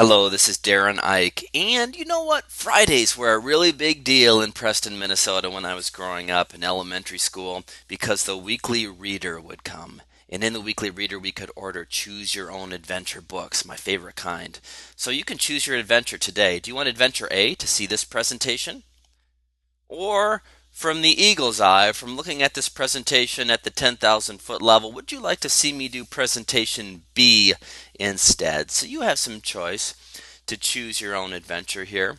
Hello, this is Darren Ike, and you know what? Fridays were a really big deal in Preston, Minnesota when I was growing up in elementary school because the weekly reader would come. And in the weekly reader, we could order choose your own adventure books, my favorite kind. So you can choose your adventure today. Do you want adventure A to see this presentation? Or from the eagle's eye, from looking at this presentation at the 10,000 foot level, would you like to see me do presentation B instead? So you have some choice to choose your own adventure here.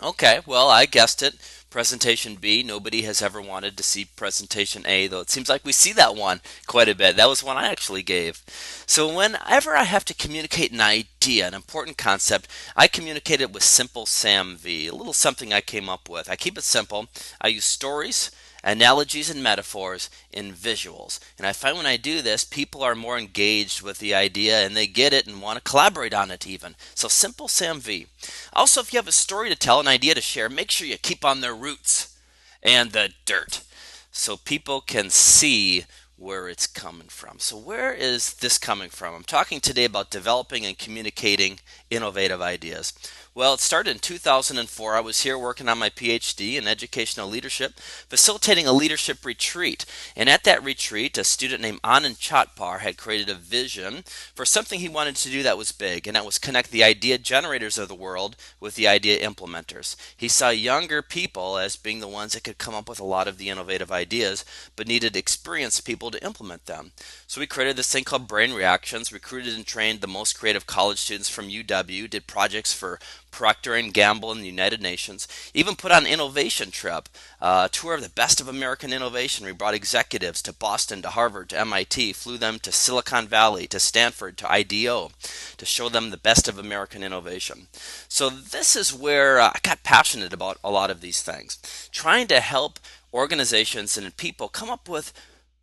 Okay, well, I guessed it. Presentation B. Nobody has ever wanted to see presentation A, though it seems like we see that one quite a bit. That was one I actually gave. So whenever I have to communicate an idea, an important concept, I communicate it with Simple Sam V, a little something I came up with. I keep it simple. I use stories, analogies, and metaphors in visuals. And I find when I do this, people are more engaged with the idea and they get it and want to collaborate on it even. So Simple Sam V. Also, if you have a story to tell, an idea to share, make sure you keep on their roots and the dirt so people can see where it's coming from. So where is this coming from? I'm talking today about developing and communicating innovative ideas. Well, it started in 2004. I was here working on my PhD in educational leadership, facilitating a leadership retreat. And at that retreat, a student named Anand Chatpar had created a vision for something he wanted to do that was big, and that was connect the idea generators of the world with the idea implementers. He saw younger people as being the ones that could come up with a lot of the innovative ideas, but needed experienced people to implement them. So we created this thing called Brain Reactions, recruited and trained the most creative college students from UW, did projects for Procter and Gamble and the United Nations, even put on an innovation trip, a tour of the best of American innovation. We brought executives to Boston, to Harvard, to MIT, flew them to Silicon Valley, to Stanford, to IDEO, to show them the best of American innovation. So this is where I got passionate about a lot of these things, trying to help organizations and people come up with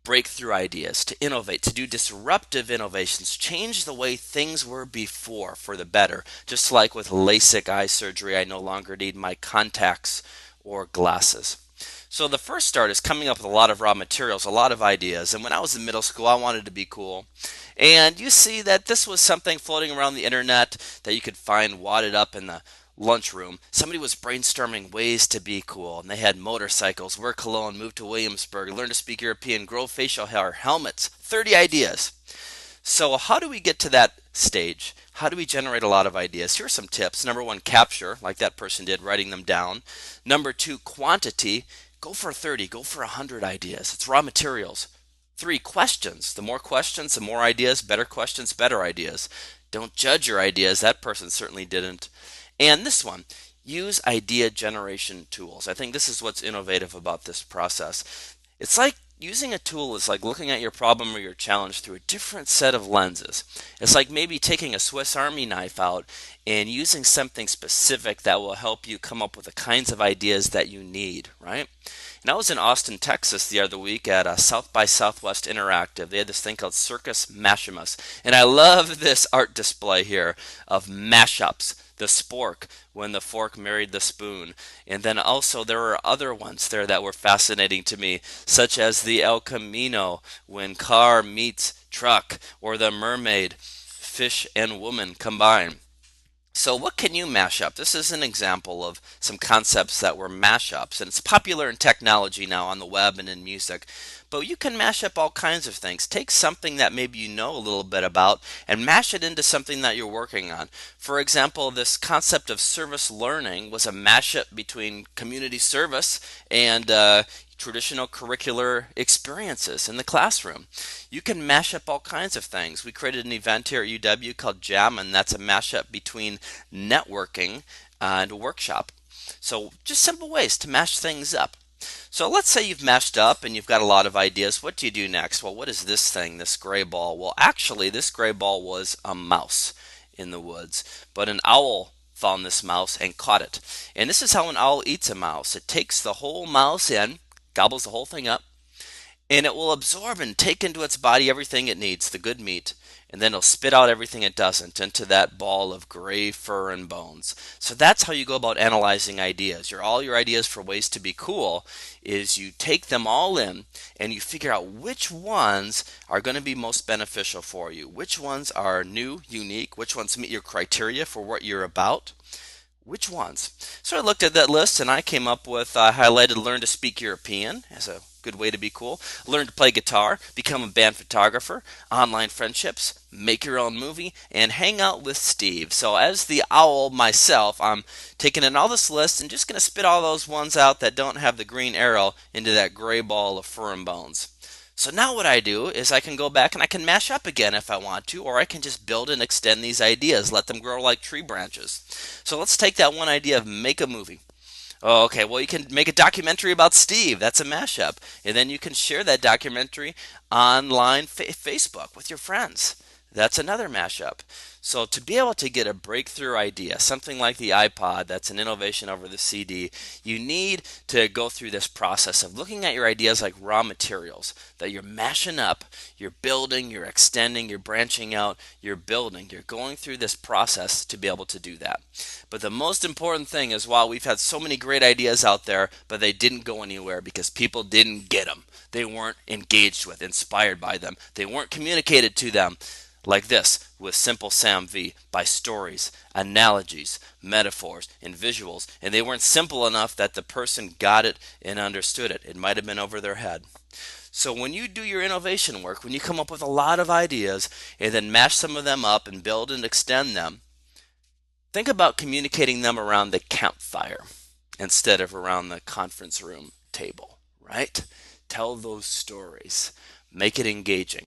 breakthrough ideas, to innovate, to do disruptive innovations, change the way things were before for the better. Just like with LASIK eye surgery, I no longer need my contacts or glasses. So the first start is coming up with a lot of raw materials, a lot of ideas. And when I was in middle school, I wanted to be cool. And you see that this was something floating around the internet that you could find wadded up in the lunchroom. Somebody was brainstorming ways to be cool, and they had motorcycles, wear cologne, move to Williamsburg, learn to speak European, grow facial hair, helmets, 30 ideas. So how do we get to that stage? How do we generate a lot of ideas? Here are some tips. Number one, capture, like that person did, writing them down. Number two, quantity. Go for 30, go for 100 ideas. It's raw materials. Three, questions. The more questions, the more ideas. Better questions, better ideas. Don't judge your ideas. That person certainly didn't. And this one, use idea generation tools. I think this is what's innovative about this process. It's like using a tool is like looking at your problem or your challenge through a different set of lenses. It's like maybe taking a Swiss Army knife out and using something specific that will help you come up with the kinds of ideas that you need, right? And I was in Austin, Texas the other week at South by Southwest Interactive. They had this thing called Circus Mashimus. And I love this art display here of mashups. The spork when the fork married the spoon. And then also there are other ones there that were fascinating to me, such as the El Camino when car meets truck, or the mermaid, fish and woman combine. So what can you mash up? This is an example of some concepts that were mashups, and it's popular in technology now on the web and in music. But you can mash up all kinds of things. Take something that maybe you know a little bit about and mash it into something that you're working on. For example, this concept of service learning was a mashup between community service and traditional curricular experiences in the classroom. You can mash up all kinds of things. We created an event here at UW called Jam, and that's a mashup between networking and a workshop. So just simple ways to mash things up. So let's say you've mashed up and you've got a lot of ideas. What do you do next? Well, what is this thing, this gray ball? Well, actually, this gray ball was a mouse in the woods, but an owl found this mouse and caught it. And this is how an owl eats a mouse. It takes the whole mouse in, gobbles the whole thing up, and it will absorb and take into its body everything it needs, the good meat, and then it'll spit out everything it doesn't into that ball of gray fur and bones. So that's how you go about analyzing ideas. All your ideas for ways to be cool is you take them all in and you figure out which ones are going to be most beneficial for you, which ones are new, unique, which ones meet your criteria for what you're about. Which ones? So I looked at that list and I came up with highlighted learn to speak European as a good way to be cool, learn to play guitar, become a band photographer, online friendships, make your own movie, and hang out with Steve. So as the owl myself, I'm taking in all this list and just going to spit all those ones out that don't have the green arrow into that gray ball of fur and bones. So now what I do is I can go back and I can mash up again if I want to, or I can just build and extend these ideas, let them grow like tree branches. So let's take that one idea of make a movie. Oh, okay, well, you can make a documentary about Steve. That's a mashup. And then you can share that documentary online Facebook with your friends. That's another mashup. So to be able to get a breakthrough idea, something like the iPod, that's an innovation over the CD, you need to go through this process of looking at your ideas like raw materials that you're mashing up, you're building, you're extending, you're branching out, you're building. You're going through this process to be able to do that. But the most important thing is while we've had so many great ideas out there, but they didn't go anywhere because people didn't get them. They weren't engaged with, inspired by them. They weren't communicated to them like this with Simple Sam V by stories, analogies, metaphors, and visuals, and they weren't simple enough that the person got it and understood it. It might have been over their head. So when you do your innovation work, when you come up with a lot of ideas and then mash some of them up and build and extend them, think about communicating them around the campfire instead of around the conference room table, right? Tell those stories. Make it engaging.